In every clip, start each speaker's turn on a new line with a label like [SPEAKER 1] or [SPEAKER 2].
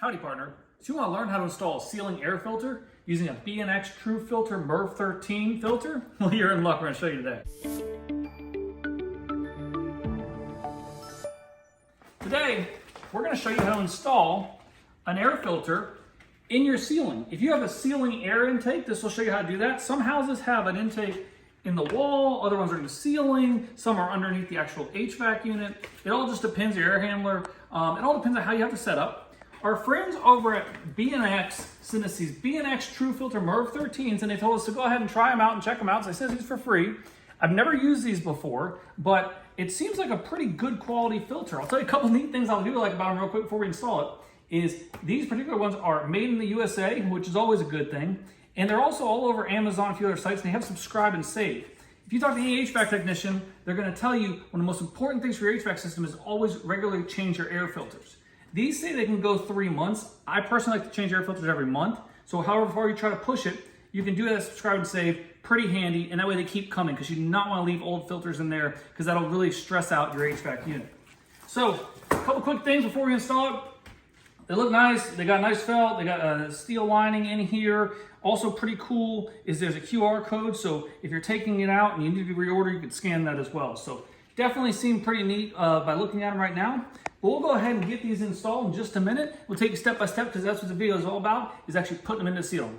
[SPEAKER 1] Howdy partner, so you want to learn how to install a ceiling air filter using a BNX TruFilter MERV 13 filter? Well, you're in luck, we're going to show you today. Today, we're going to show you how to install an air filter in your ceiling. If you have a ceiling air intake, this will show you how to do that. Some houses have an intake in the wall, other ones are in the ceiling, some are underneath the actual HVAC unit. It all just depends, your air handler. It all depends on how you have to set up. Our friends over at BNX sent us these BNX TruFilter MERV 13s, and they told us to go ahead and try them out and check them out. So I said these for free. I've never used these before, but it seems like a pretty good quality filter. I'll tell you a couple neat things I'll do like about them real quick before we install it. Is these particular ones are made in the USA, which is always a good thing. And they're also all over Amazon and a few other sites, and they have subscribe and save. If you talk to any HVAC technician, they're gonna tell you one of the most important things for your HVAC system is always regularly change your air filters. These say they can go 3 months. I personally like to change air filters every month. So however far you try to push it, you can do that, subscribe and save, pretty handy, and that way they keep coming because you do not wanna leave old filters in there because that'll really stress out your HVAC unit. So, a couple quick things before we install it. They look nice, they got nice felt, they got a steel lining in here. Also pretty cool is there's a QR code, so if you're taking it out and you need to reorder, you can scan that as well. So definitely seem pretty neat by looking at them right now. But we'll go ahead and get these installed in just a minute. We'll take you step by step because that's what the video is all about, is actually putting them in the ceiling.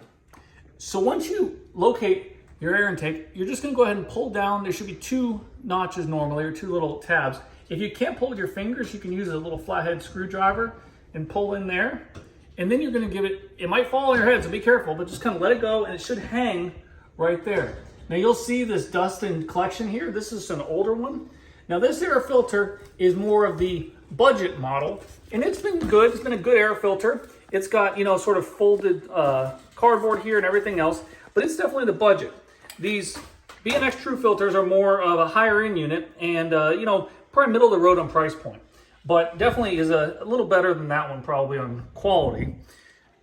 [SPEAKER 1] So once you locate your air intake, you're just gonna go ahead and pull down. There should be 2 notches normally, or 2 little tabs. If you can't pull with your fingers, you can use a little flathead screwdriver and pull in there. And then you're gonna give it might fall on your head, so be careful, but just kind of let it go and it should hang right there. Now you'll see this dust and collection here. This is an older one. Now this air filter is more of the budget model, and it's been good. It's been a good air filter. It's got, you know, sort of folded cardboard here and everything else, but it's definitely the budget. These BNX TruFilters are more of a higher end unit and, you know, probably middle of the road on price point, but definitely is a little better than that one probably on quality.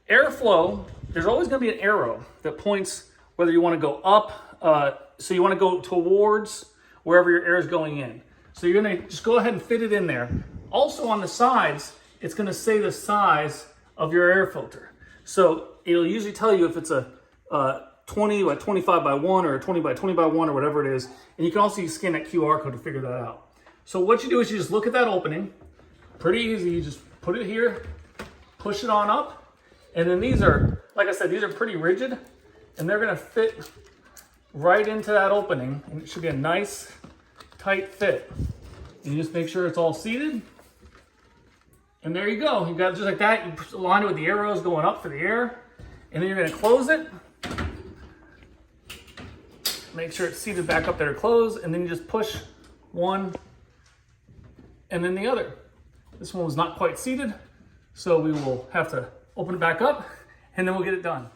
[SPEAKER 1] Airflow, there's always gonna be an arrow that points whether you wanna go up, so you wanna go towards wherever your air is going in. So you're gonna just go ahead and fit it in there. Also on the sides, it's gonna say the size of your air filter. So it'll usually tell you if it's a 20 by 25 by 1 or a 20 by 20 by 1 or whatever it is. And you can also scan that QR code to figure that out. So what you do is you just look at that opening. Pretty easy, you just put it here, push it on up. And then these are, like I said, these are pretty rigid and they're gonna fit right into that opening. And it should be a nice, tight fit. And you just make sure it's all seated. And there you go. You got it just like that. You align it with the arrows going up for the air. And then you're gonna close it. Make sure it's seated back up there to close. And then you just push one and then the other. This one was not quite seated, so we will have to open it back up and then we'll get it done.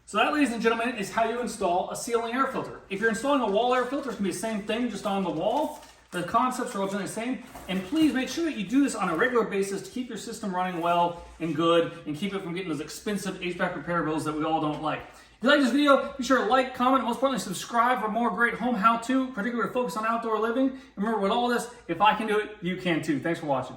[SPEAKER 1] So that, ladies and gentlemen, is how you install a ceiling air filter. If you're installing a wall air filter, it's gonna be the same thing, just on the wall. The concepts are ultimately the same. And please make sure that you do this on a regular basis to keep your system running well and good and keep it from getting those expensive HVAC repair bills that we all don't like. If you like this video, be sure to like, comment, and most importantly, subscribe for more great home how-to, particularly focused on outdoor living. And remember, with all this, if I can do it, you can too. Thanks for watching.